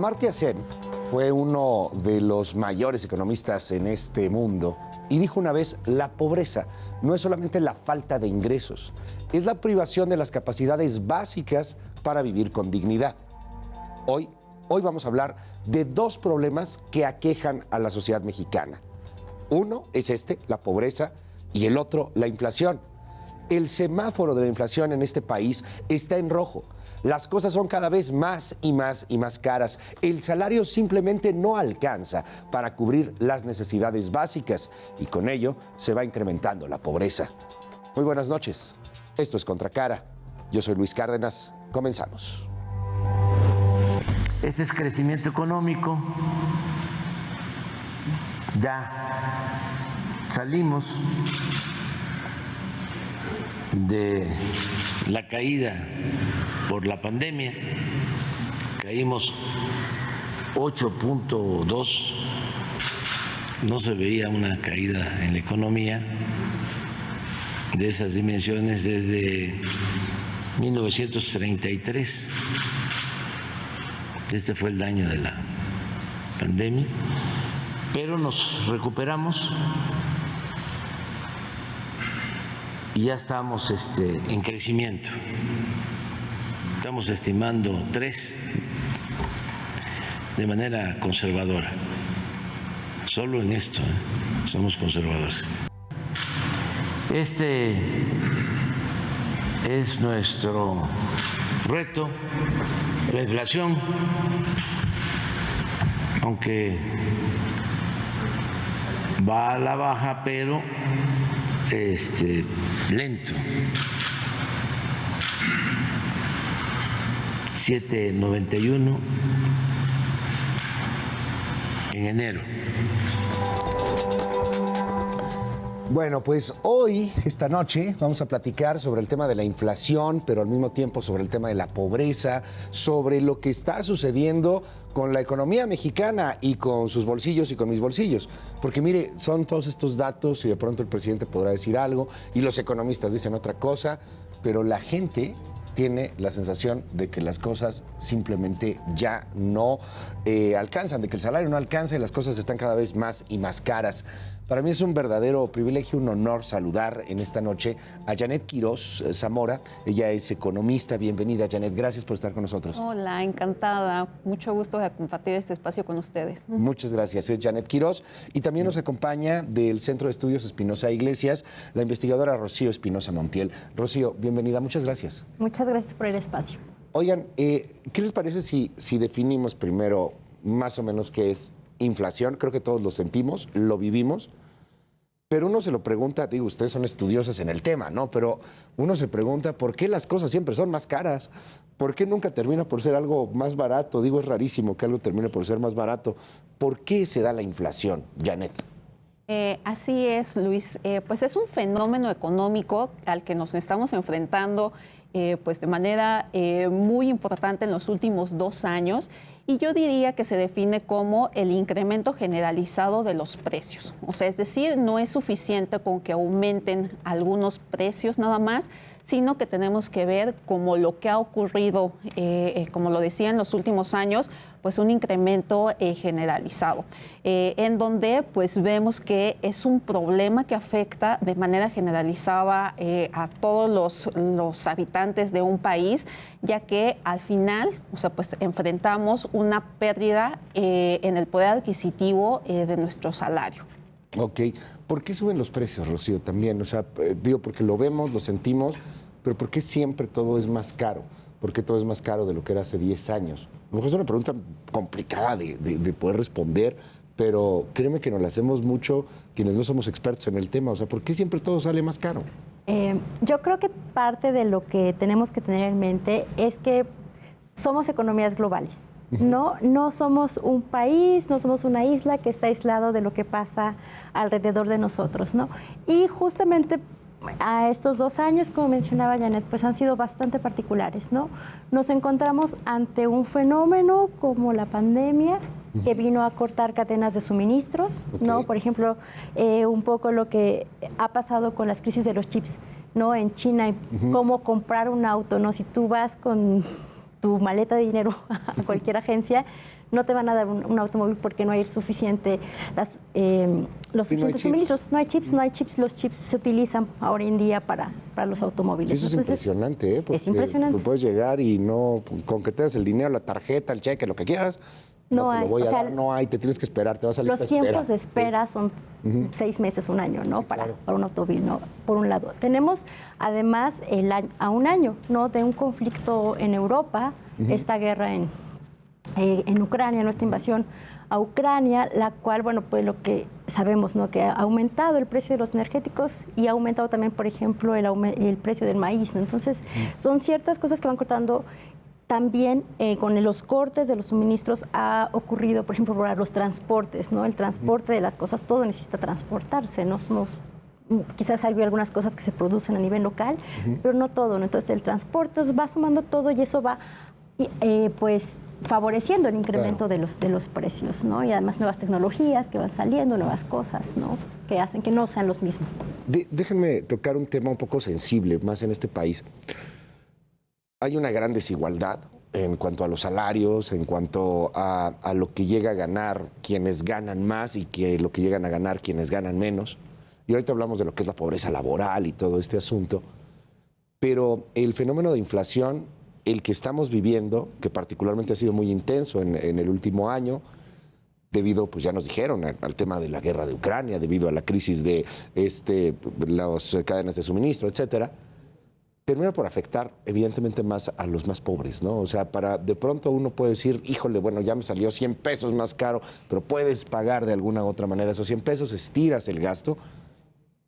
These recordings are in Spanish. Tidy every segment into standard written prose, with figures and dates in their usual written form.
Amartya Sen fue uno de los mayores economistas en este mundo y dijo una vez: la pobreza no es solamente la falta de ingresos, es la privación de las capacidades básicas para vivir con dignidad. Hoy vamos a hablar de dos problemas que aquejan a la sociedad mexicana. Uno es la pobreza, y el otro, la inflación. El semáforo de la inflación en este país está en rojo. Las cosas son cada vez más y más caras. El salario simplemente no alcanza para cubrir las necesidades básicas y con ello se va incrementando la pobreza. Muy buenas noches. Esto es Contracara. Yo soy Luis Cárdenas. Comenzamos. Este es crecimiento económico. Ya salimos de la caída por la pandemia, caímos 8.2, no se veía una caída en la economía de esas dimensiones desde 1933. Este fue el daño de la pandemia, pero nos recuperamos y ya estamos en crecimiento. Estamos estimando 3 de manera conservadora. Solo en esto somos conservadores. Este es nuestro reto, la inflación, aunque va a la baja, pero lento. 7.91 en enero. Bueno, pues hoy, esta noche, vamos a platicar sobre el tema de la inflación, pero al mismo tiempo sobre el tema de la pobreza, sobre lo que está sucediendo con la economía mexicana y con sus bolsillos y con mis bolsillos. Porque mire, son todos estos datos y de pronto el presidente podrá decir algo y los economistas dicen otra cosa, pero la gente tiene la sensación de que las cosas simplemente ya no alcanzan, de que el salario no alcanza y las cosas están cada vez más y más caras. Para mí es un verdadero privilegio, un honor saludar en esta noche a Janet Quiroz Zamora. Ella es economista. Bienvenida, Janet. Gracias por estar con nosotros. Hola, encantada. Mucho gusto de compartir este espacio con ustedes. Muchas gracias. Es Janet Quiroz. Y también nos acompaña del Centro de Estudios Espinosa Iglesias, la investigadora Rocío Espinosa Montiel. Rocío, bienvenida. Muchas gracias. Muchas gracias por el espacio. Oigan, ¿qué les parece si definimos primero más o menos qué es inflación? Creo que todos lo sentimos, lo vivimos, pero uno se lo pregunta, digo, ustedes son estudiosas en el tema, ¿no? Pero uno se pregunta, ¿por qué las cosas siempre son más caras? ¿Por qué nunca termina por ser algo más barato? Digo, es rarísimo que algo termine por ser más barato. ¿Por qué se da la inflación, Janet? Así es, Luis. Pues es un fenómeno económico al que nos estamos enfrentando pues de manera muy importante en los últimos 2 años, y yo diría que se define como el incremento generalizado de los precios. O sea, es decir, no es suficiente con que aumenten algunos precios nada más, sino que tenemos que ver como lo que ha ocurrido, como lo decía en los últimos años, pues un incremento generalizado, en donde pues vemos que es un problema que afecta de manera generalizada a todos los habitantes de un país, ya que al final, o sea, pues enfrentamos una pérdida en el poder adquisitivo de nuestro salario. Ok. ¿Por qué suben los precios, Rocío, también? O sea, digo, porque lo vemos, lo sentimos, pero ¿por qué siempre todo es más caro? ¿Por qué todo es más caro de lo que era hace 10 años? A lo mejor es una pregunta complicada de poder responder, pero créeme que nos la hacemos mucho quienes no somos expertos en el tema. O sea, ¿por qué siempre todo sale más caro? Yo creo que parte de lo que tenemos que tener en mente es que somos economías globales. No somos un país, no somos una isla que está aislado de lo que pasa alrededor de nosotros, ¿no? Y justamente a estos 2 años, como mencionaba Janet, pues han sido bastante particulares, ¿no? Nos encontramos ante un fenómeno como la pandemia, que vino a cortar cadenas de suministros, ¿no? Por ejemplo, un poco lo que ha pasado con las crisis de los chips, ¿no? En China, cómo comprar un auto, ¿no? Si tú vas con tu maleta de dinero a cualquier agencia, no te van a dar un automóvil porque no hay suficiente, los suficientes suministros. No hay chips, los chips se utilizan ahora en día para los automóviles. Sí, eso es impresionante, ¿eh? Porque es impresionante. puedes llegar y no, con que te des el dinero, la tarjeta, el cheque, lo que quieras, no te lo voy a dar, no hay, te tienes que esperar, te vas a salir. Los tiempos de espera son 6 meses, un año, ¿no? Sí, para un automóvil, ¿no? Por un lado. Tenemos además a un año, ¿no? De un conflicto en Europa, esta guerra en Ucrania, nuestra invasión a Ucrania, la cual, bueno, pues lo que sabemos, ¿no? Que ha aumentado el precio de los energéticos y ha aumentado también, por ejemplo, el precio del maíz, ¿no? Entonces, son ciertas cosas que van cortando. También con los cortes de los suministros ha ocurrido, por ejemplo, por los transportes, ¿no? El transporte de las cosas, todo necesita transportarse, ¿no? Quizás hay algunas cosas que se producen a nivel local, pero no todo, ¿no? Entonces el transporte va sumando todo y eso va pues favoreciendo el incremento de los precios, ¿no? Y además nuevas tecnologías que van saliendo, nuevas cosas, ¿no? Que hacen que no sean los mismos. Déjenme tocar un tema un poco sensible, más en este país. Hay una gran desigualdad en cuanto a los salarios, en cuanto a lo que llega a ganar quienes ganan más y lo que llegan a ganar quienes ganan menos. Y ahorita hablamos de lo que es la pobreza laboral y todo este asunto. Pero el fenómeno de inflación, el que estamos viviendo, que particularmente ha sido muy intenso en el último año, debido, pues ya nos dijeron, al tema de la guerra de Ucrania, debido a la crisis de las cadenas de suministro, etcétera, termina por afectar evidentemente más a los más pobres, ¿no? O sea, de pronto uno puede decir, híjole, bueno, ya me salió 100 pesos más caro, pero puedes pagar de alguna u otra manera esos 100 pesos, estiras el gasto,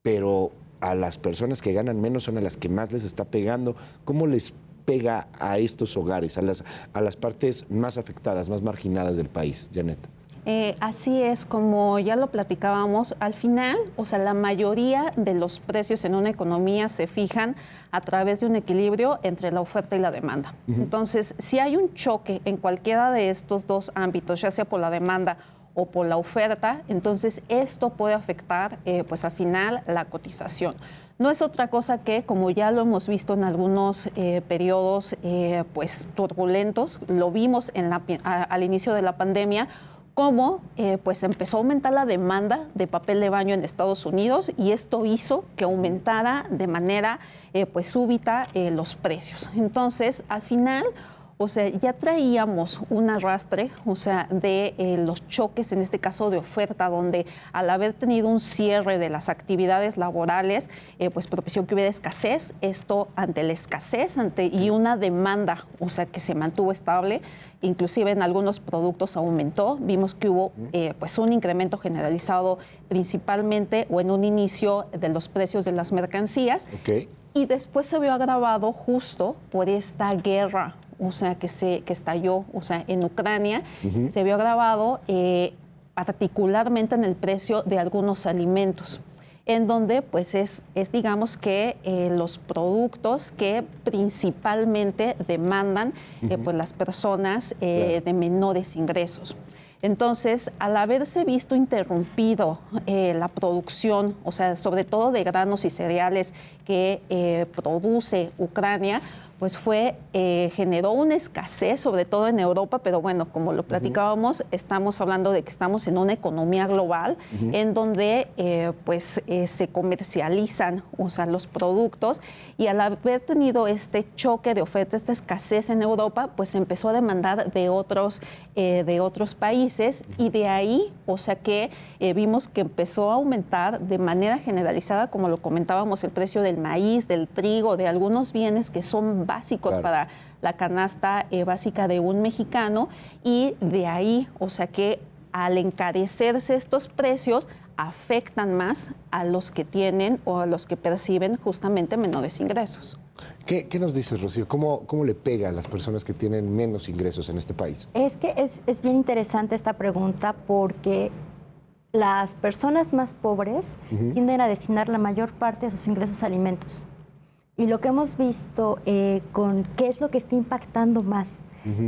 pero a las personas que ganan menos son a las que más les está pegando. ¿Cómo les pega a estos hogares, a las partes más afectadas, más marginadas del país, Janet? Así es, como ya lo platicábamos, al final, o sea, la mayoría de los precios en una economía se fijan a través de un equilibrio entre la oferta y la demanda. Entonces, si hay un choque en cualquiera de estos dos ámbitos, ya sea por la demanda o por la oferta, entonces esto puede afectar, pues al final, la cotización. No es otra cosa que, como ya lo hemos visto en algunos periodos pues turbulentos, lo vimos al inicio de la pandemia, cómo pues empezó a aumentar la demanda de papel de baño en Estados Unidos y esto hizo que aumentara de manera pues súbita los precios. Entonces, al final, o sea, ya traíamos un arrastre, o sea, de los choques, en este caso de oferta, donde al haber tenido un cierre de las actividades laborales, pues propició que hubiera escasez. Esto ante la escasez y una demanda, o sea, que se mantuvo estable, inclusive en algunos productos aumentó. Vimos que hubo pues un incremento generalizado principalmente o en un inicio de los precios de las mercancías. Y después se vio agravado justo por esta guerra, o sea, que estalló, o sea, en Ucrania, se vio agravado particularmente en el precio de algunos alimentos, en donde pues es digamos que los productos que principalmente demandan pues las personas de menores ingresos. Entonces, al haberse visto interrumpido la producción, o sea, sobre todo de granos y cereales que produce Ucrania, pues generó una escasez, sobre todo en Europa, pero bueno, como lo platicábamos, estamos hablando de que estamos en una economía global en donde se comercializan, o sea, los productos, y al haber tenido este choque de oferta, esta escasez en Europa, pues se empezó a demandar de otros países y de ahí, o sea, que vimos que empezó a aumentar de manera generalizada, como lo comentábamos, el precio del maíz, del trigo, de algunos bienes que son básicos para la canasta básica de un mexicano, y de ahí, o sea que al encarecerse estos precios afectan más a los que tienen o a los que perciben justamente menores ingresos. ¿Qué nos dices, Rocío? ¿Cómo le pega a las personas que tienen menos ingresos en este país? Es que es bien interesante esta pregunta porque las personas más pobres tienden a destinar la mayor parte de sus ingresos a alimentos. Y lo que hemos visto con qué es lo que está impactando más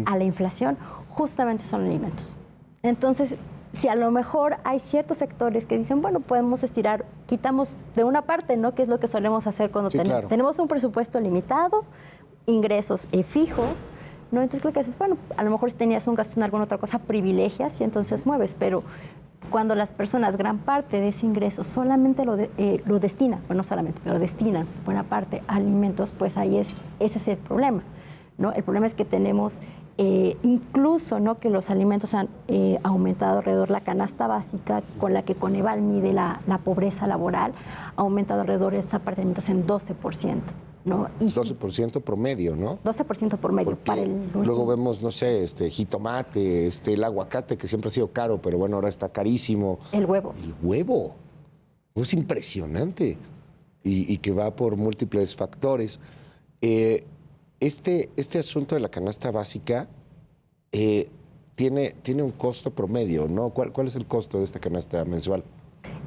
a la inflación, justamente son alimentos. Entonces, si a lo mejor hay ciertos sectores que dicen, bueno, podemos estirar, quitamos de una parte, ¿no? Que es lo que solemos hacer cuando tenemos un presupuesto limitado, ingresos fijos, ¿no? Entonces creo que dices, bueno, a lo mejor si tenías un gasto en alguna otra cosa, privilegias y entonces mueves, pero cuando las personas gran parte de ese ingreso solamente lo destinan, bueno, no solamente, pero destinan buena parte a alimentos, pues ahí ese es el problema, ¿no? El problema es que tenemos incluso, ¿no?, que los alimentos han aumentado alrededor, la canasta básica con la que Coneval mide la pobreza laboral, ha aumentado alrededor de esta parte de alimentos en 12%. ¿No? Y 12% promedio, ¿no? 12% por medio. Para luego vemos, no sé, jitomate, el aguacate, que siempre ha sido caro, pero bueno, ahora está carísimo. El huevo. El huevo. Es impresionante. Y que va por múltiples factores. Este asunto de la canasta básica tiene un costo promedio, ¿no? ¿Cuál es el costo de esta canasta mensual?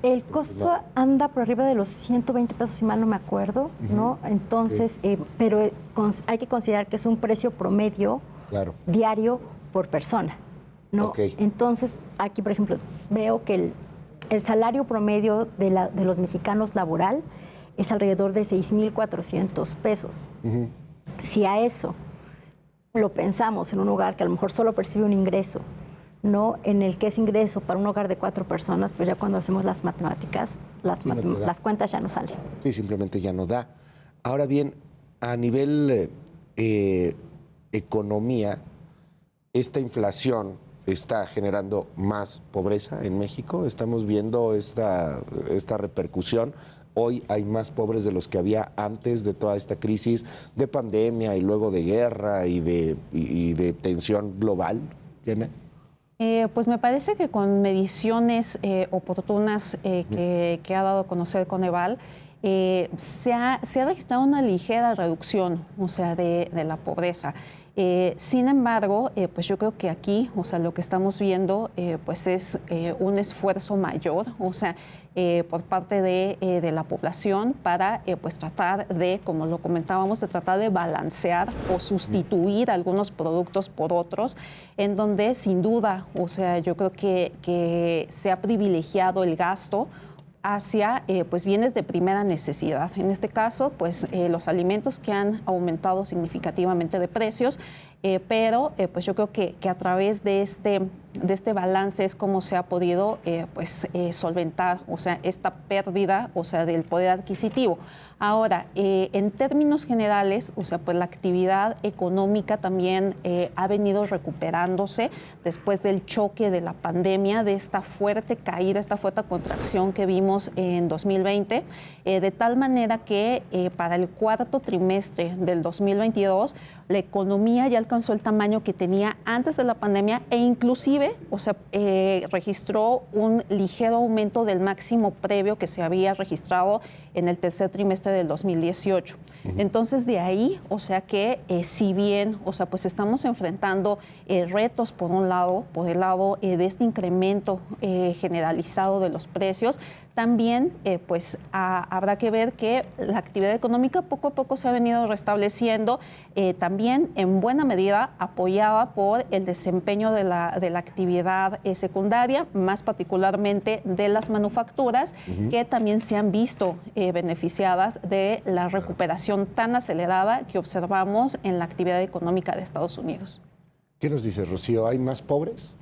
El costo anda por arriba de los 120 pesos, si mal no me acuerdo, ¿no? Entonces, pero hay que considerar que es un precio promedio diario por persona, ¿no? Okay. Entonces, aquí, por ejemplo, veo que el salario promedio de los mexicanos laboral es alrededor de 6,400 pesos. Si a eso lo pensamos en un hogar que a lo mejor solo percibe un ingreso, ¿no?, en el que es ingreso para un hogar de 4 personas, pues ya cuando hacemos las matemáticas, las cuentas ya no salen. Sí, simplemente ya no da. Ahora bien, a nivel economía, esta inflación está generando más pobreza en México. Estamos viendo esta repercusión. Hoy hay más pobres de los que había antes de toda esta crisis de pandemia y luego de guerra y de tensión global. ¿Tiene? Pues me parece que con mediciones oportunas que ha dado a conocer Coneval, se ha registrado una ligera reducción, o sea, de la pobreza. Sin embargo, pues yo creo que aquí, o sea, lo que estamos viendo, pues es un esfuerzo mayor, o sea, por parte de la población para, pues tratar de, como lo comentábamos, de tratar de balancear o sustituir algunos productos por otros, en donde sin duda, o sea, yo creo que se ha privilegiado el gasto hacia pues bienes de primera necesidad. En este caso, pues los alimentos que han aumentado significativamente de precios, pero pues yo creo que a través de este balance es como se ha podido solventar, o sea, esta pérdida, o sea, del poder adquisitivo. Ahora, en términos generales, o sea, pues la actividad económica también ha venido recuperándose después del choque de la pandemia, de esta fuerte caída, esta fuerte contracción que vimos en 2020, de tal manera que para el cuarto trimestre del 2022, la economía ya alcanzó el tamaño que tenía antes de la pandemia e inclusive, o sea, registró un ligero aumento del máximo previo que se había registrado en el tercer trimestre del 2018. Entonces, de ahí, o sea que si bien, o sea, pues estamos enfrentando retos por un lado, por el lado de este incremento generalizado de los precios, también pues habrá que ver que la actividad económica poco a poco se ha venido restableciendo, también en buena medida apoyada por el desempeño de la actividad secundaria, más particularmente de las manufacturas, que también se han visto beneficiadas de la recuperación tan acelerada que observamos en la actividad económica de Estados Unidos. ¿Qué nos dice, Rocío? ¿Hay más pobres?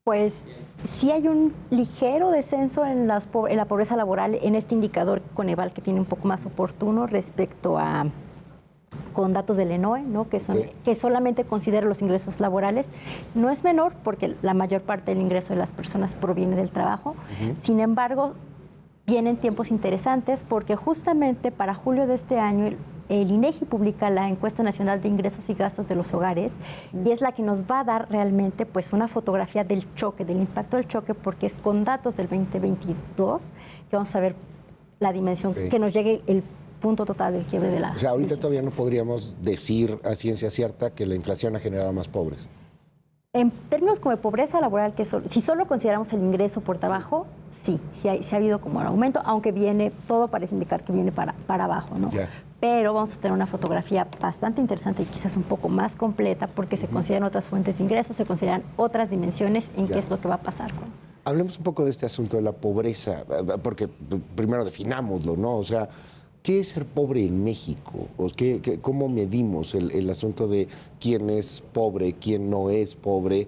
Pues sí hay un ligero descenso en la pobreza laboral en este indicador Coneval, que tiene un poco más oportuno respecto a con datos del ENOE, ¿no? Que solamente considera los ingresos laborales. No es menor porque la mayor parte del ingreso de las personas proviene del trabajo. Sin embargo, vienen tiempos interesantes porque justamente para julio de este año el INEGI publica la Encuesta Nacional de Ingresos y Gastos de los Hogares y es la que nos va a dar realmente pues una fotografía del choque, del impacto del choque, porque es con datos del 2022 que vamos a ver la dimensión, que nos llegue el punto total del quiebre de la... O sea, ahorita todavía no podríamos decir a ciencia cierta que la inflación ha generado más pobres. En términos como de pobreza laboral, si solo consideramos el ingreso por trabajo, sí ha habido como un aumento, aunque todo parece indicar que viene para abajo, ¿no? Yeah. Pero vamos a tener una fotografía bastante interesante y quizás un poco más completa porque se consideran otras fuentes de ingresos, se consideran otras dimensiones en qué es lo que va a pasar. Hablemos un poco de este asunto de la pobreza, porque primero definámoslo, ¿no? O sea, ¿Qué es ser pobre en México? ¿Cómo medimos el asunto de quién es pobre, quién no es pobre,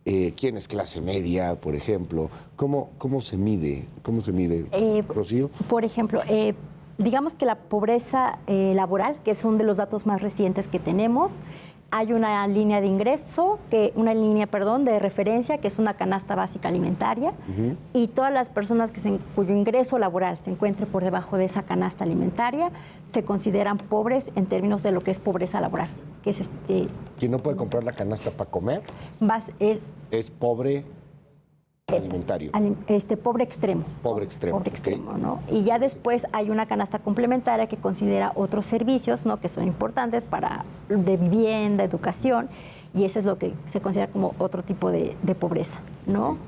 quién es clase media, por ejemplo? ¿Cómo se mide? Rocío. Por ejemplo, digamos que la pobreza laboral, que es uno de los datos más recientes que tenemos, hay una línea de ingreso, de referencia, que es una canasta básica alimentaria, y todas las personas cuyo ingreso laboral se encuentre por debajo de esa canasta alimentaria se consideran pobres en términos de lo que es pobreza laboral, que es ¿Quién no puede comprar la canasta para comer? Es pobre alimentario. Pobre extremo. Pobre extremo. Pobre extremo, ¿no? Y ya después hay una canasta complementaria que considera otros servicios, ¿no? Que son importantes de vivienda, educación, y eso es lo que se considera como otro tipo de pobreza, ¿no?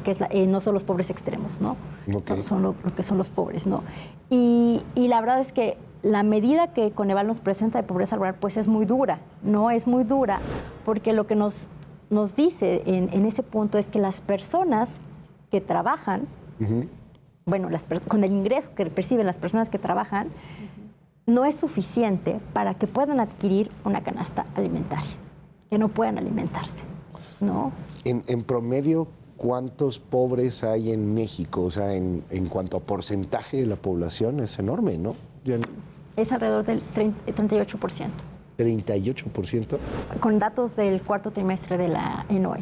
Que no son los pobres extremos, ¿no? Okay. Son lo que son los pobres, ¿no? Y la verdad es que la medida que Coneval nos presenta de pobreza laboral, pues es muy dura, ¿no? Es muy dura porque lo que nos dice en ese punto es que las personas que trabajan, con el ingreso que perciben las personas que trabajan, no es suficiente para que puedan adquirir una canasta alimentaria, que no puedan alimentarse, ¿no? En promedio, ¿cuántos pobres hay en México? O sea, en cuanto a porcentaje de la población, es enorme, ¿no? Es alrededor del 38%. 38%. Con datos del cuarto trimestre de la ENOE.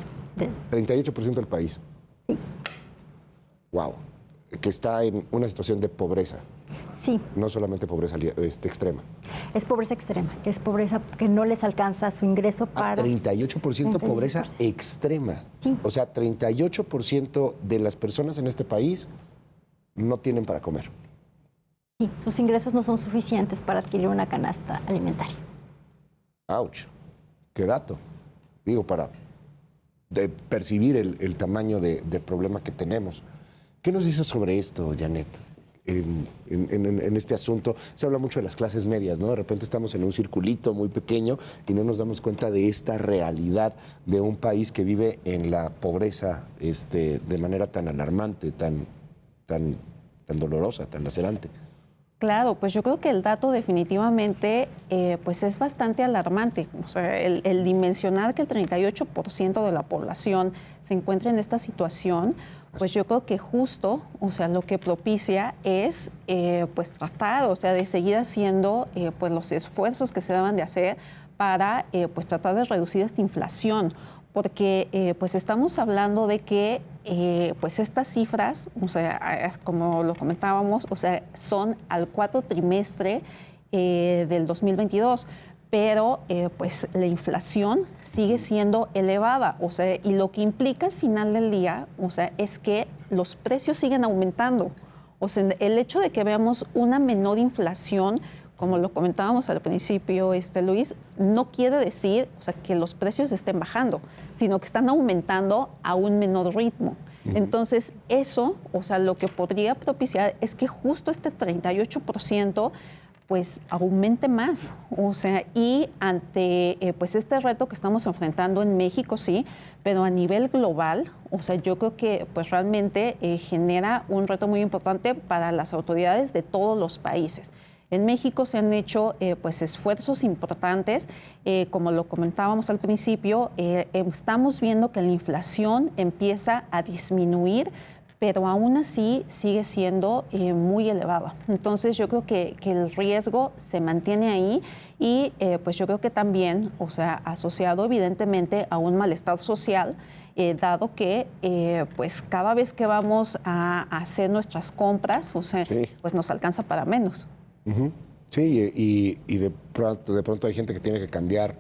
38% del país. Sí. Wow. Que está en una situación de pobreza. Sí. No solamente pobreza extrema. Es pobreza extrema, es pobreza que no les alcanza su ingreso para... 38% pobreza extrema. Sí. O sea, 38% de las personas en este país no tienen para comer. Sí, sus ingresos no son suficientes para adquirir una canasta alimentaria. ¡Auch! ¡Qué dato! Digo, para percibir el tamaño de problema que tenemos. ¿Qué nos dice sobre esto, Janet? En este asunto se habla mucho de las clases medias, ¿no? De repente estamos en un circulito muy pequeño y no nos damos cuenta de esta realidad de un país que vive en la pobreza de manera tan alarmante, tan dolorosa, tan lacerante. Claro, pues yo creo que el dato definitivamente pues es bastante alarmante. O sea, el dimensionar que el 38% de la población se encuentra en esta situación, pues yo creo que justo, o sea, lo que propicia es pues tratar, o sea, de seguir haciendo pues los esfuerzos que se deban de hacer para pues tratar de reducir esta inflación. Porque pues estamos hablando de que pues estas cifras, o sea, como lo comentábamos, o sea, son al cuarto trimestre del 2022, pero pues la inflación sigue siendo elevada, o sea, y lo que implica al final del día, o sea, es que los precios siguen aumentando. O sea, el hecho de que veamos una menor inflación, como lo comentábamos al principio, Luis, no quiere decir, o sea, que los precios estén bajando, sino que están aumentando a un menor ritmo. Entonces, eso, o sea, lo que podría propiciar es que justo este 38% pues aumente más, o sea, y ante pues este reto que estamos enfrentando en México, sí, pero a nivel global, o sea, yo creo que pues realmente genera un reto muy importante para las autoridades de todos los países. En México se han hecho pues esfuerzos importantes, como lo comentábamos al principio, estamos viendo que la inflación empieza a disminuir, pero aún así sigue siendo muy elevada. Entonces yo creo que el riesgo se mantiene ahí y pues yo creo que también, o sea, asociado evidentemente a un malestar social, dado que pues cada vez que vamos a hacer nuestras compras, o sea, sí, pues nos alcanza para menos. Sí, y de pronto hay gente que tiene que cambiar.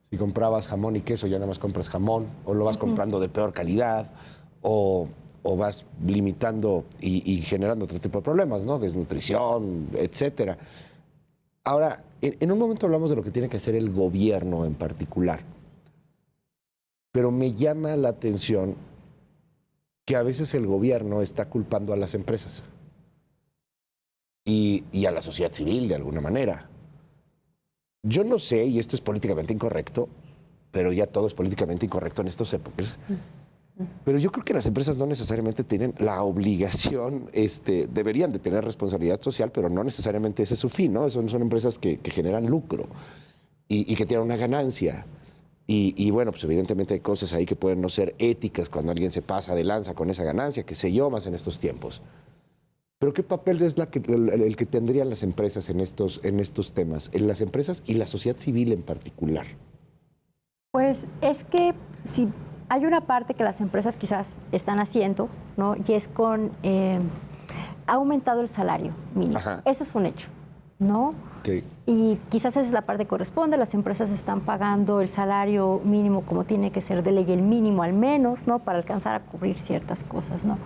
Si comprabas jamón y queso, ya nada más compras jamón, o lo vas comprando de peor calidad, o vas limitando y generando otro tipo de problemas, ¿no? Desnutrición, etcétera. Ahora, en un momento hablamos de lo que tiene que hacer el gobierno en particular, pero me llama la atención que a veces el gobierno está culpando a las empresas y a la sociedad civil de alguna manera. Yo no sé, y esto es políticamente incorrecto, pero ya todo es políticamente incorrecto en estas épocas. Pero yo creo que las empresas no necesariamente tienen la obligación, deberían de tener responsabilidad social, pero no necesariamente ese es su fin, ¿no? Son empresas que generan lucro y que tienen una ganancia. Y bueno, pues evidentemente hay cosas ahí que pueden no ser éticas cuando alguien se pasa de lanza con esa ganancia, qué sé yo, más en estos tiempos. Pero ¿qué papel es el que tendrían las empresas en estos temas? En las empresas y la sociedad civil en particular. Pues es que si hay una parte que las empresas quizás están haciendo, ¿no? Y es ha aumentado el salario mínimo. Ajá. Eso es un hecho, ¿no? Okay. Y quizás esa es la parte que corresponde. Las empresas están pagando el salario mínimo como tiene que ser de ley, el mínimo al menos, ¿no? Para alcanzar a cubrir ciertas cosas, ¿no?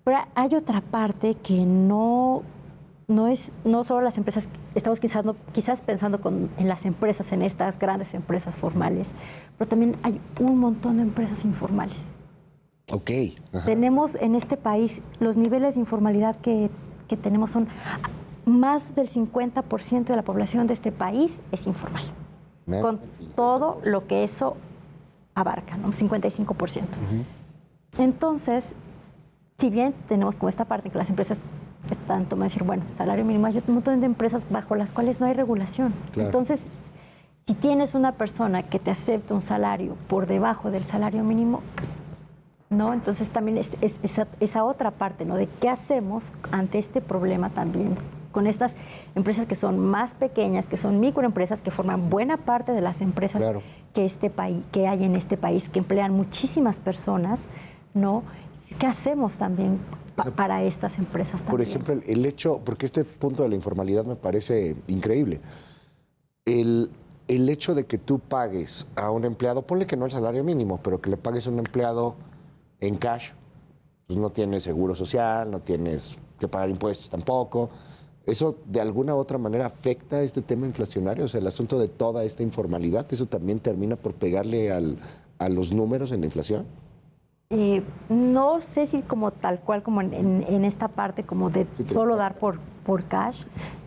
Pero hay otra parte que no solo las empresas, estamos quizás pensando en las empresas, en estas grandes empresas formales, pero también hay un montón de empresas informales. Ok. Ajá. Tenemos en este país, los niveles de informalidad que tenemos son más del 50% de la población de este país es informal, con todo lo que eso abarca, ¿no? 55%. Entonces, si bien tenemos como esta parte que las empresas están tomando decir, bueno, salario mínimo, hay un montón de empresas bajo las cuales no hay regulación. Claro. Entonces, si tienes una persona que te acepta un salario por debajo del salario mínimo, ¿no? Entonces también es esa otra parte, ¿no? De qué hacemos ante este problema también con estas empresas que son más pequeñas, que son microempresas, que forman buena parte de las empresas claro. que hay en este país, que emplean muchísimas personas, ¿no? ¿Qué hacemos también para estas empresas también? Por ejemplo, el hecho, porque este punto de la informalidad me parece increíble, el hecho de que tú pagues a un empleado, ponle que no el salario mínimo, pero que le pagues a un empleado en cash, pues no tienes seguro social, no tienes que pagar impuestos tampoco. ¿Eso de alguna u otra manera afecta este tema inflacionario? O sea, el asunto de toda esta informalidad, ¿eso también termina por pegarle a los números en la inflación? No sé si como tal cual, como en esta parte como de solo dar por cash,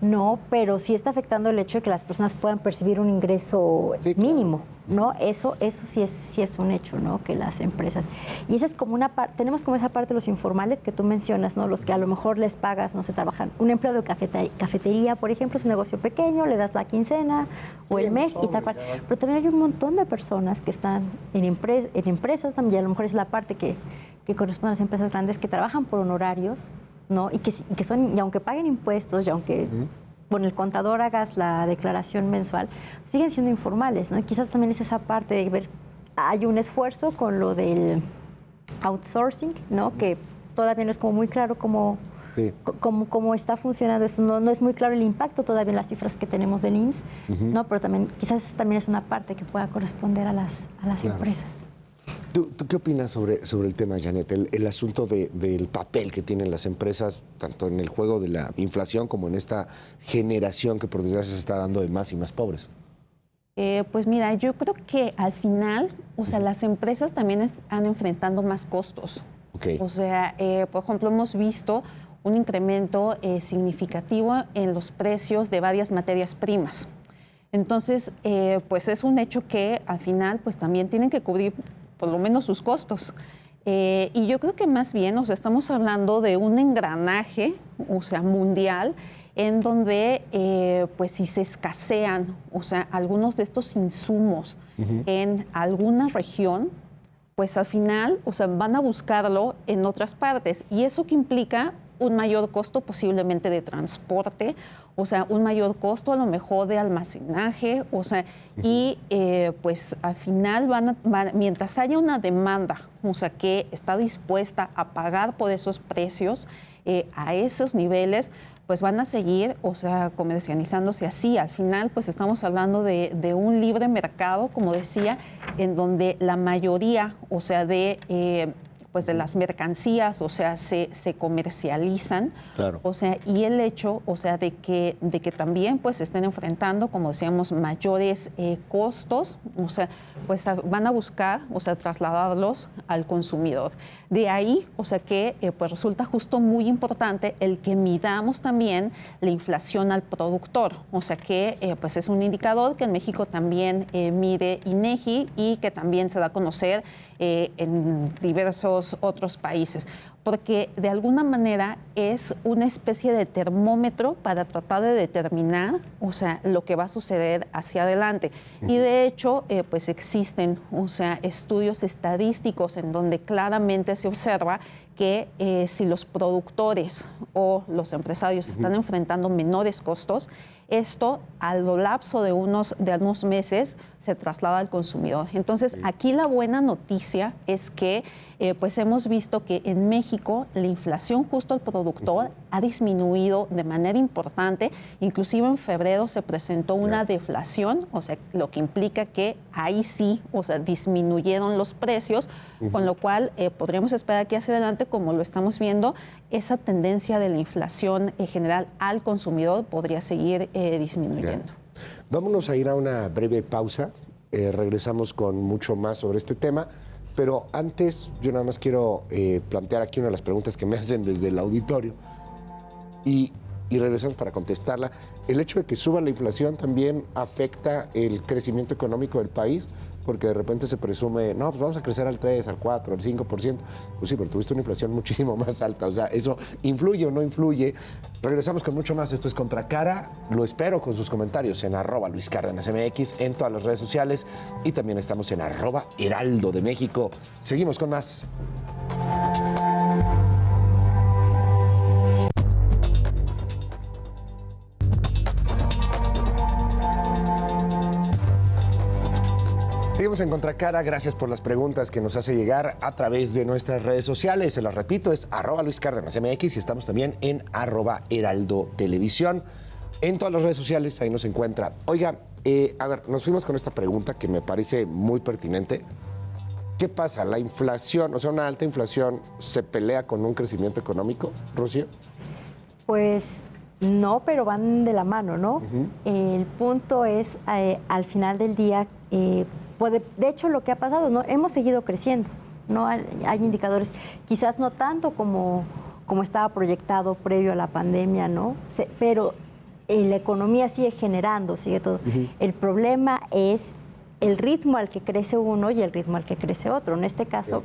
no, pero sí está afectando el hecho de que las personas puedan percibir un ingreso mínimo, ¿no? Eso sí es un hecho, ¿no? Que las empresas... Y esa es como una parte, tenemos como esa parte de los informales que tú mencionas, ¿no? Los que a lo mejor les pagas, no sé, trabajan. Un empleado de cafetería, por ejemplo, es un negocio pequeño, le das la quincena o el mes y tal cual. Pero también hay un montón de personas que están en empresas también, a lo mejor es la parte que corresponde a las empresas grandes que trabajan por honorarios, ¿no? Y que son, y aunque paguen impuestos, y aunque con el contador hagas la declaración mensual, siguen siendo informales, ¿no? Y quizás también es esa parte de ver, hay un esfuerzo con lo del outsourcing, ¿no? Que todavía no es como muy claro cómo está funcionando esto, no es muy claro el impacto todavía en las cifras que tenemos del IMSS, ¿no? Pero también quizás también es una parte que pueda corresponder a las empresas. ¿Tú qué opinas sobre el tema, Janet? El asunto del papel que tienen las empresas, tanto en el juego de la inflación como en esta generación que por desgracia se está dando de más y más pobres. Pues mira, yo creo que al final, o sea, las empresas también están enfrentando más costos. Okay. O sea, por ejemplo, hemos visto un incremento significativo en los precios de varias materias primas. Entonces, pues es un hecho que al final, pues también tienen que cubrir por lo menos sus costos. Y yo creo que más bien, o sea, estamos hablando de un engranaje, o sea, mundial, en donde, pues si se escasean, o sea, algunos de estos insumos en alguna región, pues al final, o sea, van a buscarlo en otras partes. Y eso que implica un mayor costo posiblemente de transporte, o sea, un mayor costo a lo mejor de almacenaje, o sea, y pues al final mientras haya una demanda, o sea, que está dispuesta a pagar por esos precios a esos niveles, pues van a seguir, o sea, comercializándose así. Al final, pues estamos hablando de un libre mercado, como decía, en donde la mayoría, o sea, de pues de las mercancías, o sea, se comercializan. Claro. O sea, y el hecho, o sea, de que también pues se estén enfrentando, como decíamos, mayores costos, o sea, pues van a buscar, o sea, trasladarlos al consumidor. De ahí, o sea, que pues resulta justo muy importante el que midamos también la inflación al productor, o sea, que pues es un indicador que en México también mide INEGI y que también se da a conocer en diversos otros países, porque de alguna manera es una especie de termómetro para tratar de determinar, o sea, lo que va a suceder hacia adelante. Y de hecho, pues existen, o sea, estudios estadísticos en donde claramente se observa que si los productores o los empresarios están enfrentando menores costos, esto a lo lapso de algunos meses se traslada al consumidor. Entonces, aquí la buena noticia es que pues hemos visto que en México la inflación justo al productor ha disminuido de manera importante. Inclusive en febrero se presentó una deflación, o sea, lo que implica que ahí sí, o sea, disminuyeron los precios, con lo cual podríamos esperar que hacia adelante, como lo estamos viendo, esa tendencia de la inflación en general al consumidor podría seguir disminuyendo. Vámonos a ir a una breve pausa. Regresamos con mucho más sobre este tema. Pero antes, yo nada más quiero plantear aquí una de las preguntas que me hacen desde el auditorio y regresamos para contestarla. ¿El hecho de que suba la inflación también afecta el crecimiento económico del país? Porque de repente se presume, no, pues vamos a crecer al 3, al 4, al 5%. Pues sí, pero tuviste una inflación muchísimo más alta. O sea, ¿eso influye o no influye? Regresamos con mucho más. Esto es Contracara. Lo espero con sus comentarios en @LuisCárdenasMX, en todas las redes sociales. Y también estamos en @Heraldo de México. Seguimos con más. Seguimos en Contracara, gracias por las preguntas que nos hace llegar a través de nuestras redes sociales. Se las repito, es @LuisCárdenasMX y estamos también en @Heraldo Televisión. En todas las redes sociales, ahí nos encuentra. Oiga, a ver, nos fuimos con esta pregunta que me parece muy pertinente. ¿Qué pasa? ¿La inflación, o sea, una alta inflación, se pelea con un crecimiento económico, Rocío? Pues no, pero van de la mano, ¿no? El punto es, al final del día, de hecho, lo que ha pasado, ¿no? Hemos seguido creciendo, ¿no? Hay indicadores, quizás no tanto como estaba proyectado previo a la pandemia, ¿no? Pero la economía sigue generando, sigue todo. El problema es el ritmo al que crece uno y el ritmo al que crece otro. En este caso,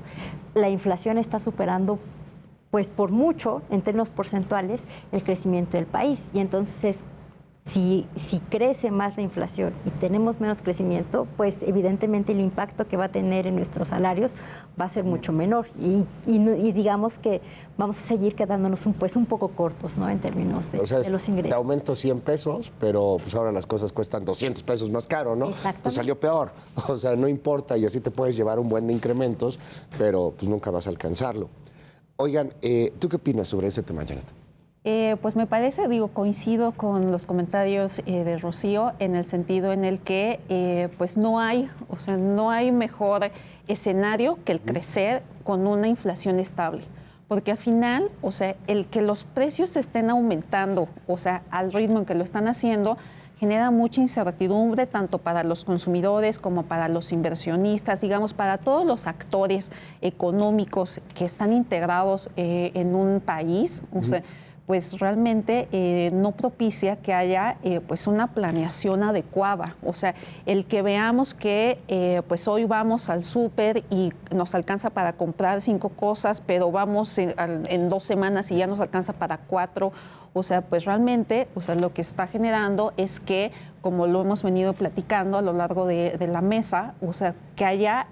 la inflación está superando, pues por mucho, en términos porcentuales, el crecimiento del país. Y entonces, si crece más la inflación y tenemos menos crecimiento, pues evidentemente el impacto que va a tener en nuestros salarios va a ser mucho menor. Y digamos que vamos a seguir quedándonos un poco cortos, ¿no? En términos de los ingresos. Te aumento 100 pesos, pero pues ahora las cosas cuestan 200 pesos más caro, ¿no? Pues salió peor. O sea, no importa y así te puedes llevar un buen de incrementos, pero pues nunca vas a alcanzarlo. Oigan, ¿tú qué opinas sobre ese tema, Janet? Pues me parece, coincido con los comentarios de Rocío en el sentido en el que pues no hay mejor escenario que el crecer con una inflación estable. Porque al final, o sea, el que los precios estén aumentando, o sea, al ritmo en que lo están haciendo, genera mucha incertidumbre tanto para los consumidores como para los inversionistas, digamos, para todos los actores económicos que están integrados en un país. O sea, pues realmente no propicia que haya pues una planeación adecuada. O sea, el que veamos que pues hoy vamos al súper y nos alcanza para comprar 5 cosas, pero vamos en 2 semanas y ya nos alcanza para 4. O sea, pues realmente, o sea, lo que está generando es que, como lo hemos venido platicando a lo largo de la mesa, o sea, que haya,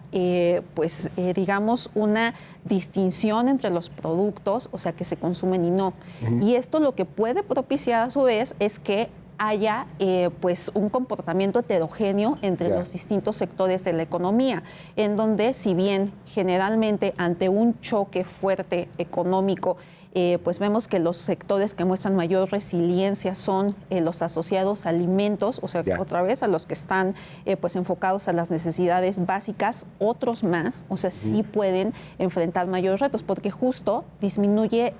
digamos, una distinción entre los productos, o sea, que se consumen y no. Y esto lo que puede propiciar a su vez es que haya pues un comportamiento heterogéneo entre los distintos sectores de la economía, en donde si bien generalmente ante un choque fuerte económico pues vemos que los sectores que muestran mayor resiliencia son los asociados a alimentos, o sea, otra vez a los que están pues enfocados a las necesidades básicas, otros más, o sea, sí pueden enfrentar mayores retos, porque justo disminuye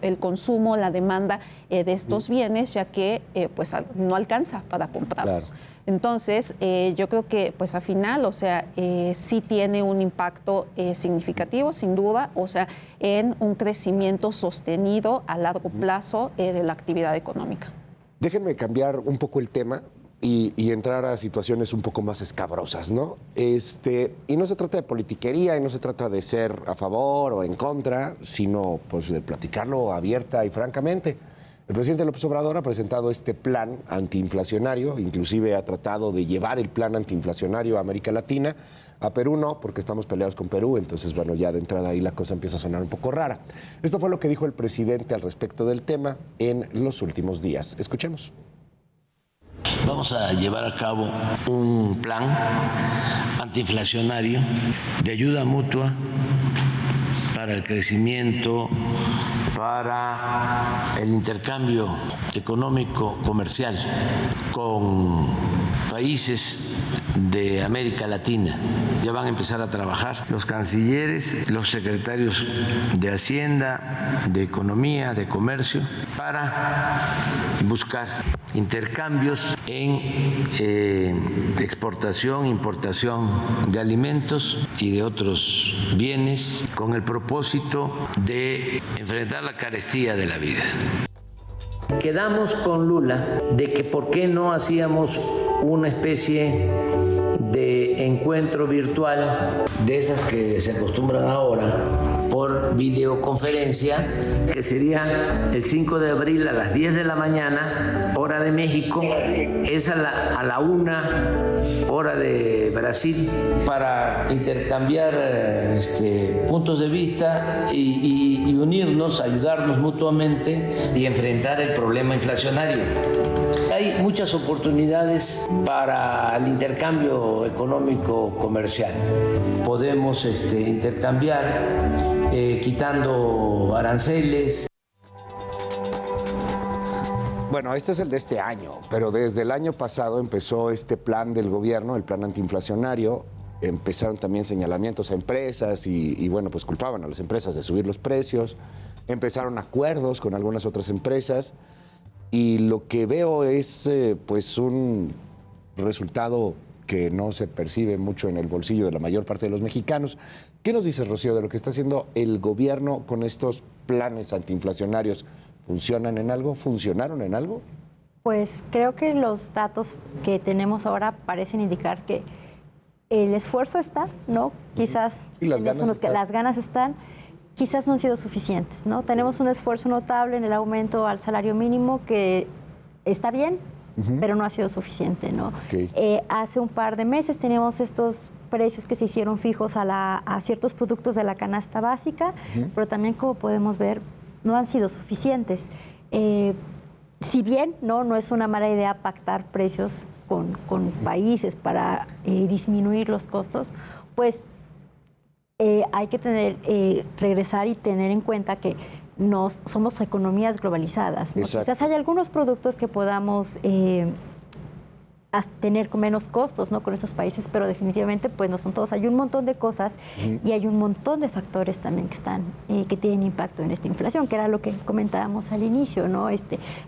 el consumo, la demanda de estos bienes, ya que pues no alcanza para comprarlos. Claro. Entonces, yo creo que pues al final, o sea, sí tiene un impacto significativo, sin duda, o sea, en un crecimiento sostenido a largo plazo de la actividad económica. Déjenme cambiar un poco el tema y entrar a situaciones un poco más escabrosas, ¿no? Y no se trata de politiquería y no se trata de ser a favor o en contra, sino pues de platicarlo abierta y francamente. El presidente López Obrador ha presentado este plan antiinflacionario, inclusive ha tratado de llevar el plan antiinflacionario a América Latina. A Perú no, porque estamos peleados con Perú, entonces, bueno, ya de entrada ahí la cosa empieza a sonar un poco rara. Esto fue lo que dijo el presidente al respecto del tema en los últimos días. Escuchemos. Vamos a llevar a cabo un plan antiinflacionario de ayuda mutua para el crecimiento, para el intercambio económico comercial con países de América Latina. Ya van a empezar a trabajar los cancilleres, los secretarios de Hacienda, de Economía, de Comercio, para buscar intercambios en exportación, importación de alimentos y de otros bienes con el propósito de enfrentar la carestía de la vida. Quedamos con Lula de que por qué no hacíamos una especie de encuentro virtual de esas que se acostumbran ahora por videoconferencia, que sería el 5 de abril a las 10 de la mañana, hora de México, es a la 1, hora de Brasil, para intercambiar puntos de vista y unirnos, ayudarnos mutuamente y enfrentar el problema inflacionario. Hay muchas oportunidades para el intercambio económico comercial. Podemos intercambiar quitando aranceles. Bueno, este es el de este año, pero desde el año pasado empezó este plan del gobierno, el plan antiinflacionario. Empezaron también señalamientos a empresas y bueno, pues culpaban a las empresas de subir los precios. Empezaron acuerdos con algunas otras empresas. Y lo que veo es pues un resultado que no se percibe mucho en el bolsillo de la mayor parte de los mexicanos. ¿Qué nos dices, Rocío, de lo que está haciendo el gobierno con estos planes antiinflacionarios? ¿Funcionan en algo? ¿Funcionaron en algo? Pues creo que los datos que tenemos ahora parecen indicar que el esfuerzo está, ¿no? Quizás ¿Y las ganas están. Quizás no han sido suficientes, ¿no? Tenemos un esfuerzo notable en el aumento al salario mínimo que está bien, pero no ha sido suficiente, ¿no? Okay. Hace un par de meses teníamos estos precios que se hicieron fijos a ciertos productos de la canasta básica, pero también, como podemos ver, no han sido suficientes. Si bien no es una mala idea pactar precios con países para disminuir los costos, pues hay que regresar y tener en cuenta que somos economías globalizadas, ¿no? Quizás hay algunos productos que podamos tener con menos costos, ¿no?, con estos países, pero definitivamente pues no son todos. Hay un montón de cosas y hay un montón de factores también que tienen impacto en esta inflación, que era lo que comentábamos al inicio, ¿no?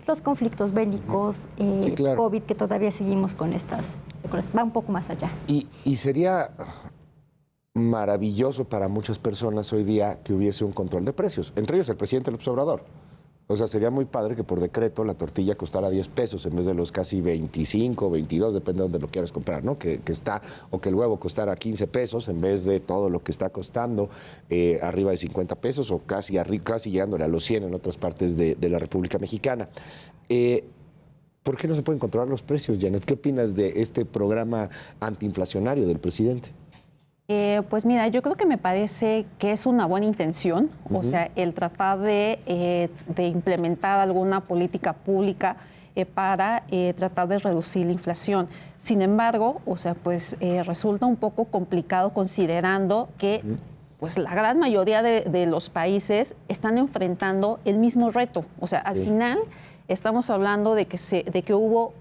Los conflictos bélicos, sí, claro. COVID, que todavía seguimos con va un poco más allá. Y sería maravilloso para muchas personas hoy día que hubiese un control de precios, entre ellos el presidente López Obrador. O sea, sería muy padre que por decreto la tortilla costara 10 pesos en vez de los casi 25, 22, depende de dónde lo quieras comprar, ¿no? O que el huevo costara 15 pesos en vez de todo lo que está costando arriba de 50 pesos o casi llegándole a los 100 en otras partes de la República Mexicana. ¿Por qué no se pueden controlar los precios, Janet? ¿Qué opinas de este programa antiinflacionario del presidente? Pues mira, yo creo que me parece que es una buena intención, o sea, el tratar de implementar alguna política pública para tratar de reducir la inflación. Sin embargo, o sea, pues resulta un poco complicado considerando que pues la gran mayoría de los países están enfrentando el mismo reto. O sea, al final estamos hablando de que hubo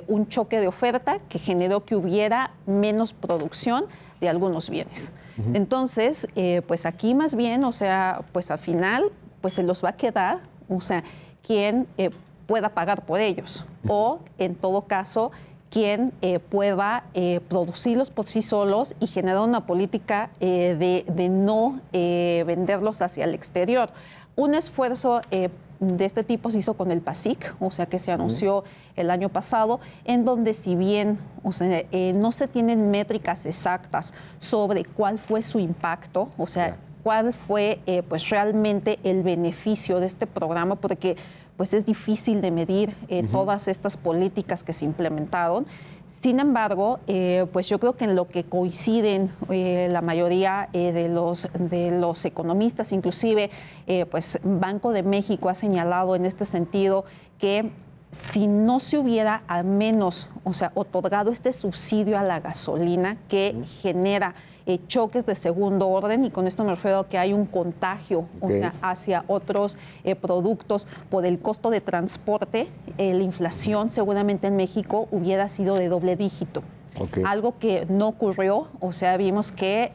un choque de oferta que generó que hubiera menos producción de algunos bienes. Entonces, pues aquí más bien, o sea, pues al final, pues se los va a quedar, o sea, quien pueda pagar por ellos o, en todo caso, quien pueda producirlos por sí solos y generar una política de no venderlos hacia el exterior. Un esfuerzo de este tipo se hizo con el PASIC, o sea, que se anunció el año pasado, en donde si bien, o sea, no se tienen métricas exactas sobre cuál fue su impacto, o sea, cuál fue pues realmente el beneficio de este programa, porque pues es difícil de medir todas estas políticas que se implementaron. Sin embargo, pues yo creo que en lo que coinciden la mayoría de los economistas, inclusive pues Banco de México ha señalado en este sentido que si no se hubiera al menos, o sea, otorgado este subsidio a la gasolina que genera choques de segundo orden, y con esto me refiero a que hay un contagio, o sea, hacia otros productos por el costo de transporte, la inflación seguramente en México hubiera sido de doble dígito. Algo que no ocurrió, o sea, vimos que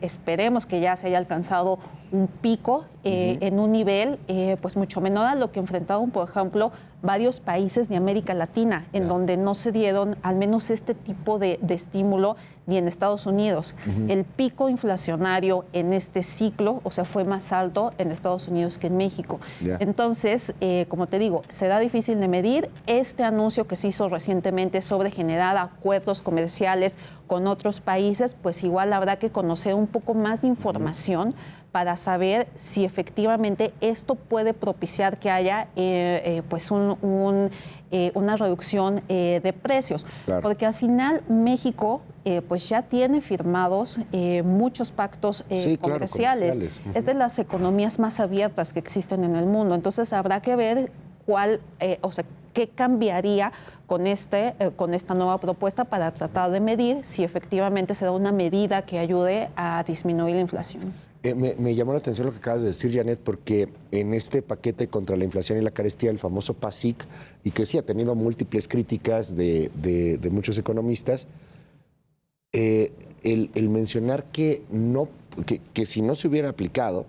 esperemos que ya se haya alcanzado un pico en un nivel pues mucho menor a lo que enfrentaron, por ejemplo, varios países de América Latina, en donde no se dieron al menos este tipo de estímulo ni en Estados Unidos. El pico inflacionario en este ciclo, o sea, fue más alto en Estados Unidos que en México. Entonces, como te digo, será difícil de medir. Este anuncio que se hizo recientemente sobre generar acuerdos comerciales con otros países, pues igual habrá que conocer un poco más de información para saber si efectivamente esto puede propiciar que haya pues una reducción de precios. Porque al final México pues ya tiene firmados muchos pactos comerciales. Es de las economías más abiertas que existen en el mundo. Entonces habrá que ver o sea, qué cambiaría con esta nueva propuesta para tratar de medir si efectivamente se da una medida que ayude a disminuir la inflación. Me llamó la atención lo que acabas de decir, Janet, porque en este paquete contra la inflación y la carestía, el famoso PASIC, y que sí ha tenido múltiples críticas de muchos economistas, el mencionar que si no se hubiera aplicado,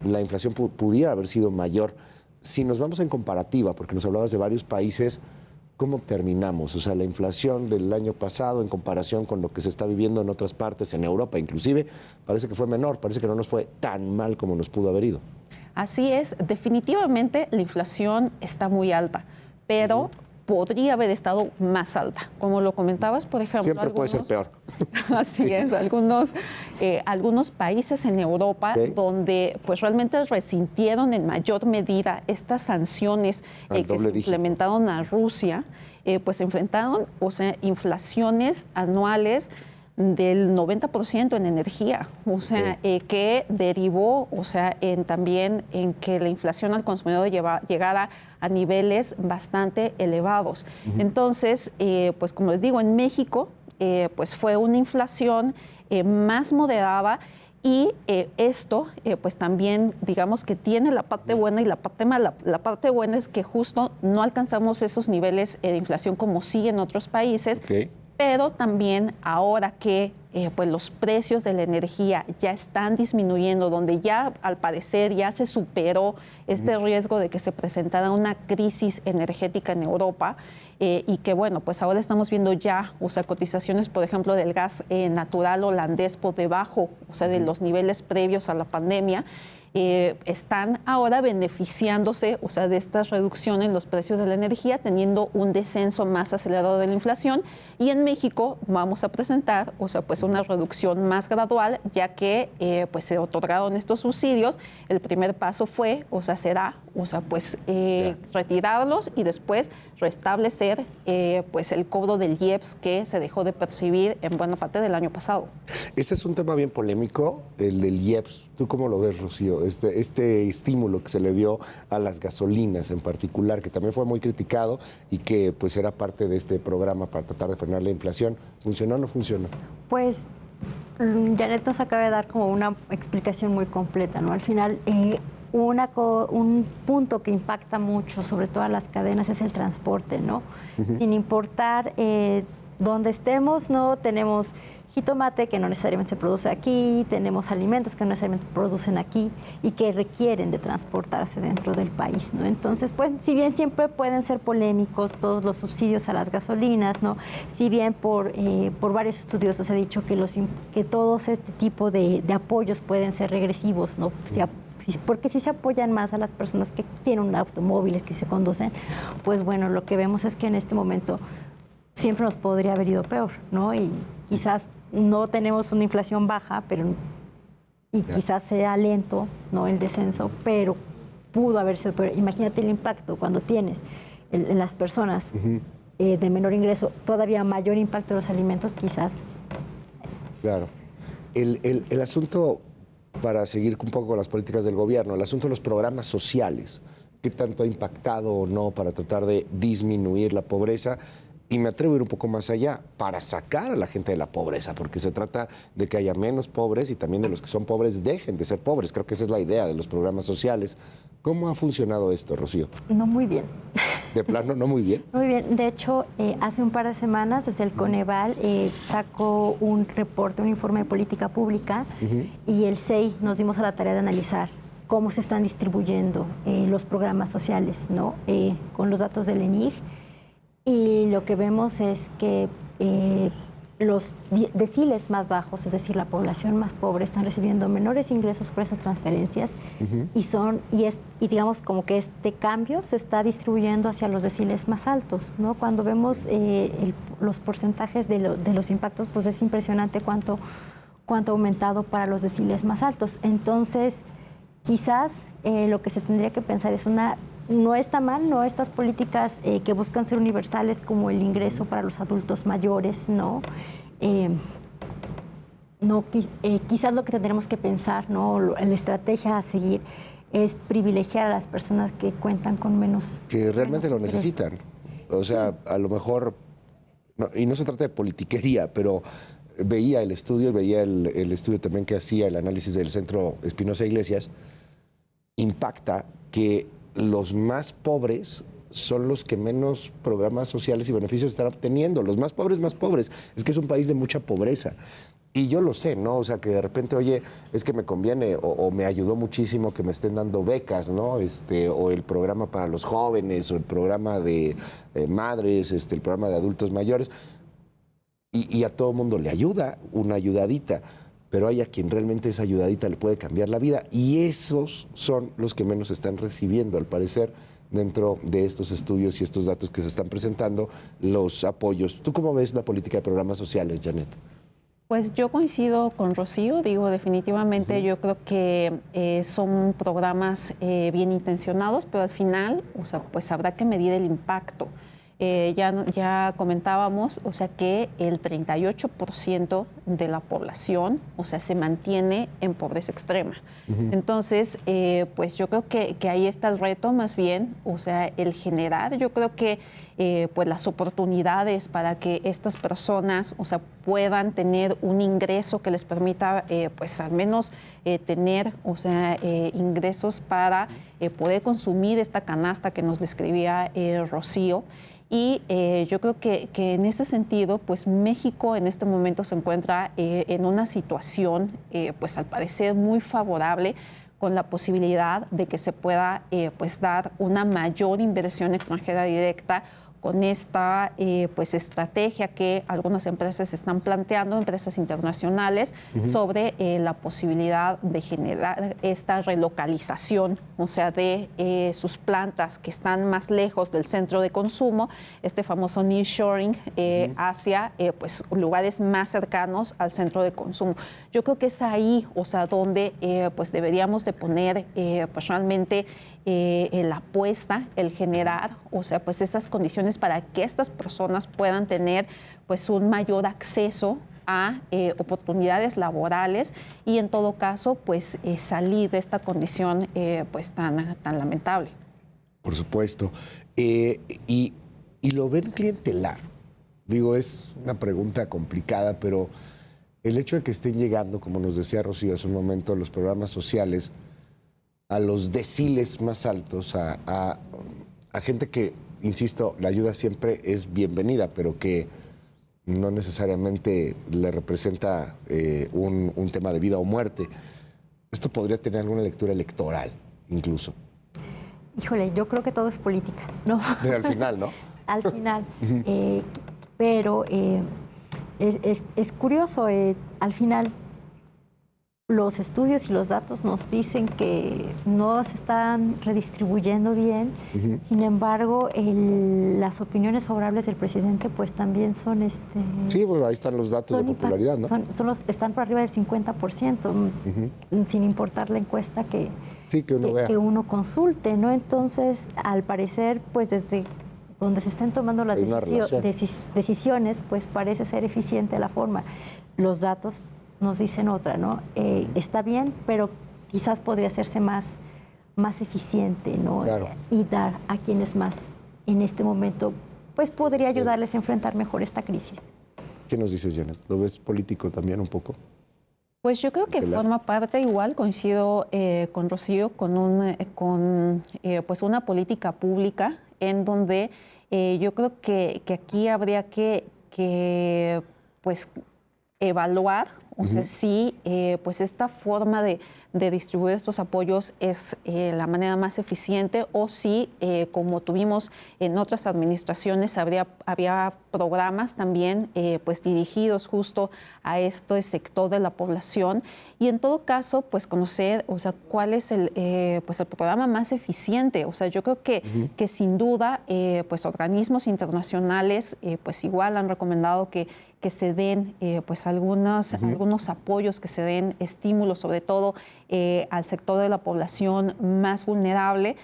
la inflación pudiera haber sido mayor. Si nos vamos en comparativa, porque nos hablabas de varios países, ¿cómo terminamos? O sea, la inflación del año pasado en comparación con lo que se está viviendo en otras partes, en Europa inclusive, parece que fue menor, parece que no nos fue tan mal como nos pudo haber ido. Así es, definitivamente la inflación está muy alta, pero podría haber estado más alta. Como lo comentabas, por ejemplo... Siempre puede ser peor. Así es, algunos países en Europa donde pues realmente resintieron en mayor medida estas sanciones que se implementaron a Rusia, pues enfrentaron, o sea, inflaciones anuales del 90% en energía, o sea, que derivó, o sea, también en que la inflación al consumidor llegara a niveles bastante elevados. Entonces, pues como les digo, en México, pues fue una inflación más moderada. Y esto, pues también, digamos que tiene la parte buena y la parte mala. La parte buena es que justo no alcanzamos esos niveles de inflación como sí en otros países, pero también ahora que pues los precios de la energía ya están disminuyendo, donde ya al parecer ya se superó este riesgo de que se presentara una crisis energética en Europa, y que bueno, pues ahora estamos viendo ya, o sea, cotizaciones, por ejemplo, del gas natural holandés por debajo, o sea, de los niveles previos a la pandemia. Están ahora beneficiándose, o sea, de estas reducciones en los precios de la energía, teniendo un descenso más acelerado de la inflación. Y en México vamos a presentar, o sea, pues una reducción más gradual, ya que pues se otorgaron estos subsidios. El primer paso fue, o sea, será, o sea, pues retirarlos y después restablecer pues el cobro del IEPS que se dejó de percibir en buena parte del año pasado. Ese es un tema bien polémico, el del IEPS. ¿Tú cómo lo ves, Rocío? Este estímulo que se le dio a las gasolinas en particular, que también fue muy criticado y que pues era parte de este programa para tratar de frenar la inflación, ¿funcionó o no funcionó? Pues Janet nos acaba de dar como una explicación muy completa, ¿no? Al final, un punto que impacta mucho sobre todas las cadenas es el transporte, ¿no? Sin importar dónde estemos, ¿no? Tenemos jitomate que no necesariamente se produce aquí, tenemos alimentos que no necesariamente producen aquí y que requieren de transportarse dentro del país, ¿no? Entonces, pues, si bien siempre pueden ser polémicos todos los subsidios a las gasolinas, ¿no? Si bien por varios estudiosos se ha dicho que todos este tipo de apoyos pueden ser regresivos, ¿no? Porque si se apoyan más a las personas que tienen un automóvil, que se conducen, pues bueno, lo que vemos es que en este momento siempre nos podría haber ido peor, ¿no? Y quizás no tenemos una inflación baja, quizás sea lento, ¿no? El descenso, pero pudo haber sido peor. Imagínate el impacto cuando tienes en las personas de menor ingreso, todavía mayor impacto de los alimentos, quizás. Claro. El asunto, para seguir un poco con las políticas del gobierno, el asunto de los programas sociales, ¿qué tanto ha impactado o no para tratar de disminuir la pobreza? Y me atrevo a ir un poco más allá, para sacar a la gente de la pobreza, porque se trata de que haya menos pobres y también de los que son pobres dejen de ser pobres. Creo que esa es la idea de los programas sociales. ¿Cómo ha funcionado esto, Rocío? No muy bien. ¿De plano no muy bien? Muy bien. De hecho, hace un par de semanas, desde el Coneval, sacó un reporte, un informe de política pública, y el SEI nos dimos a la tarea de analizar cómo se están distribuyendo los programas sociales, ¿no? Con los datos del ENIG. Y lo que vemos es que los deciles más bajos, es decir, la población más pobre, están recibiendo menores ingresos por esas transferencias y digamos como que este cambio se está distribuyendo hacia los deciles más altos, ¿no? Cuando vemos los porcentajes de los impactos, pues es impresionante cuánto ha aumentado para los deciles más altos. Entonces, quizás lo que se tendría que pensar es no está mal, ¿no? Estas políticas que buscan ser universales, como el ingreso para los adultos mayores, ¿no? Quizás lo que tendremos que pensar, ¿no? La estrategia a seguir es privilegiar a las personas que cuentan con menos... Que realmente lo necesitan. O sea, a lo mejor, y no se trata de politiquería, pero veía el estudio, el estudio también que hacía el análisis del Centro Espinosa Iglesias, impacta que los más pobres son los que menos programas sociales y beneficios están obteniendo. Los más pobres. Es que es un país de mucha pobreza. Y yo lo sé, ¿no? O sea, que de repente, oye, es que me conviene o me ayudó muchísimo que me estén dando becas, ¿no? O el programa para los jóvenes, o el programa de madres, el programa de adultos mayores. Y a todo mundo le ayuda, una ayudadita. Pero hay a quien realmente esa ayudadita le puede cambiar la vida, y esos son los que menos están recibiendo, al parecer, dentro de estos estudios y estos datos que se están presentando, los apoyos. ¿Tú cómo ves la política de programas sociales, Janet? Pues yo coincido con Rocío, digo, definitivamente yo creo que son programas bien intencionados, pero al final, o sea, pues habrá que medir el impacto. Ya comentábamos, o sea, que el 38% de la población, o sea, se mantiene en pobreza extrema. Entonces, pues yo creo que ahí está el reto, más bien, o sea, el generar, yo creo que pues las oportunidades para que estas personas, o sea, puedan tener un ingreso que les permita, pues al menos tener, o sea, ingresos para poder consumir esta canasta que nos describía Rocío. Y yo creo que en ese sentido, pues México en este momento se encuentra en una situación, pues al parecer muy favorable, con la posibilidad de que se pueda pues dar una mayor inversión extranjera directa con esta pues estrategia que algunas empresas están planteando, empresas internacionales, sobre la posibilidad de generar esta relocalización, o sea, de sus plantas que están más lejos del centro de consumo, este famoso nearshoring, hacia pues lugares más cercanos al centro de consumo. Yo creo que es ahí, o sea, donde pues deberíamos de poner pues realmente la apuesta, el generar, o sea, pues esas condiciones para que estas personas puedan tener pues un mayor acceso a oportunidades laborales y en todo caso pues salir de esta condición pues tan lamentable. Por supuesto. Y lo ven clientelar. Digo, es una pregunta complicada, pero el hecho de que estén llegando, como nos decía Rocío hace un momento, los programas sociales a los deciles más altos, a gente que, insisto, la ayuda siempre es bienvenida, pero que no necesariamente le representa un tema de vida o muerte. Esto podría tener alguna lectura electoral, incluso. Híjole, yo creo que todo es política, ¿no? Pero al final, ¿no? Al final. Pero es curioso, al final los estudios y los datos nos dicen que no se están redistribuyendo bien. Sin embargo, las opiniones favorables del presidente pues también son... Sí, pues ahí están los datos de popularidad, ¿no? Están por arriba del 50%, sin importar la encuesta que uno consulte, ¿no? Entonces, al parecer, pues desde donde se estén tomando las decisiones, pues parece ser eficiente la forma. Los datos nos dicen otra, ¿no? Está bien, pero quizás podría hacerse más eficiente, ¿no? Claro. Y dar a quienes más en este momento, pues podría ayudarles a enfrentar mejor esta crisis. ¿Qué nos dices, Janet? ¿Lo ves político también un poco? Pues yo creo que forma parte, igual coincido con Rocío, con pues una política pública en donde yo creo que aquí habría que pues evaluar, o sea, si pues esta forma de distribuir estos apoyos es la manera más eficiente, o si, como tuvimos en otras administraciones, había programas también pues dirigidos justo a este sector de la población, y en todo caso pues conocer, o sea, cuál es pues el programa más eficiente. O sea, yo creo que sin duda pues organismos internacionales pues igual han recomendado que se den pues algunos apoyos, que se den estímulos, sobre todo al sector de la población más vulnerable,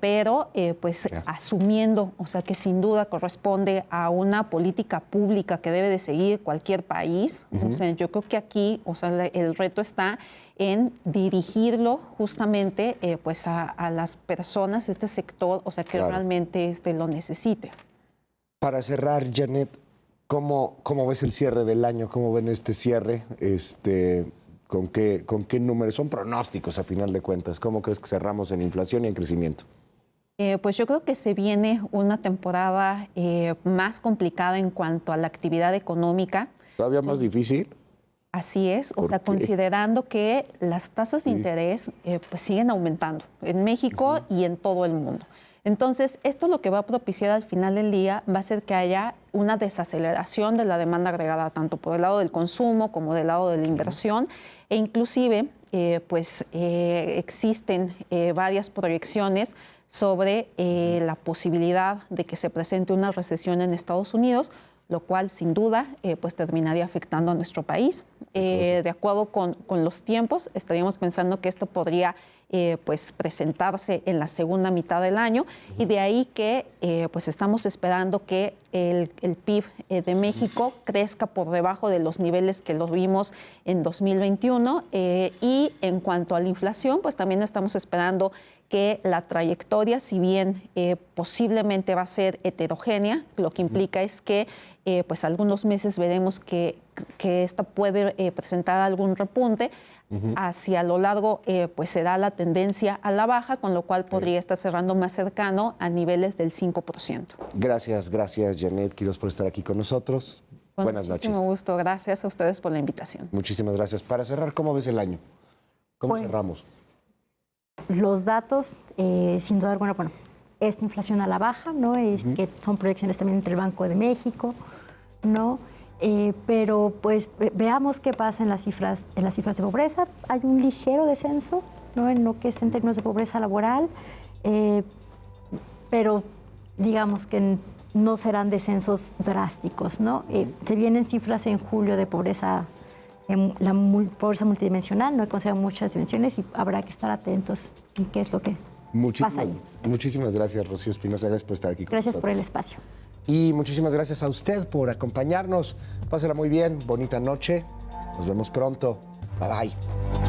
pero pues asumiendo, o sea, que sin duda corresponde a una política pública que debe de seguir cualquier país. O sea, yo creo que aquí, o sea, el reto está en dirigirlo justamente pues a las personas, este sector, o sea, que realmente lo necesite. Para cerrar, Janet, ¿cómo ves el cierre del año? ¿Cómo ven este cierre? ¿Con qué números? Son pronósticos a final de cuentas. ¿Cómo crees que cerramos en inflación y en crecimiento? Pues yo creo que se viene una temporada más complicada en cuanto a la actividad económica. ¿Todavía más difícil? Así es, o sea, considerando que las tasas de interés pues siguen aumentando en México y en todo el mundo. Entonces, esto lo que va a propiciar al final del día va a ser que haya una desaceleración de la demanda agregada, tanto por el lado del consumo como del lado de la inversión, e inclusive existen varias proyecciones sobre la posibilidad de que se presente una recesión en Estados Unidos, lo cual sin duda pues terminaría afectando a nuestro país. De acuerdo con los tiempos, estaríamos pensando que esto podría pues presentarse en la segunda mitad del año, y de ahí que pues estamos esperando que el PIB de México crezca por debajo de los niveles que lo vimos en 2021, y en cuanto a la inflación, pues también estamos esperando que la trayectoria, si bien posiblemente va a ser heterogénea, lo que implica es que pues algunos meses veremos que esta puede presentar algún repunte. Hacia lo largo pues se da la tendencia a la baja, con lo cual podría estar cerrando más cercano a niveles del 5%. Gracias, Janet Quiroz, por estar aquí con nosotros. Buenas noches. Muchísimo gusto. Gracias a ustedes por la invitación. Muchísimas gracias. Para cerrar, ¿cómo ves el año? ¿Cómo cerramos? Los datos, sin duda alguna, bueno, esta inflación a la baja, ¿no? Que son proyecciones también entre el Banco de México, ¿no? Pero pues veamos qué pasa en las cifras de pobreza. Hay un ligero descenso, ¿no? En lo que es en términos de pobreza laboral, pero digamos que no serán descensos drásticos, ¿no? Se vienen cifras en julio de pobreza, la pobreza multidimensional, no he considerado muchas dimensiones, y habrá que estar atentos en qué es lo que pasa ahí. Muchísimas gracias, Rocío Espinosa, gracias por estar aquí con nosotros. Gracias por el espacio. Y muchísimas gracias a usted por acompañarnos. Pásela muy bien, bonita noche. Nos vemos pronto. Bye bye.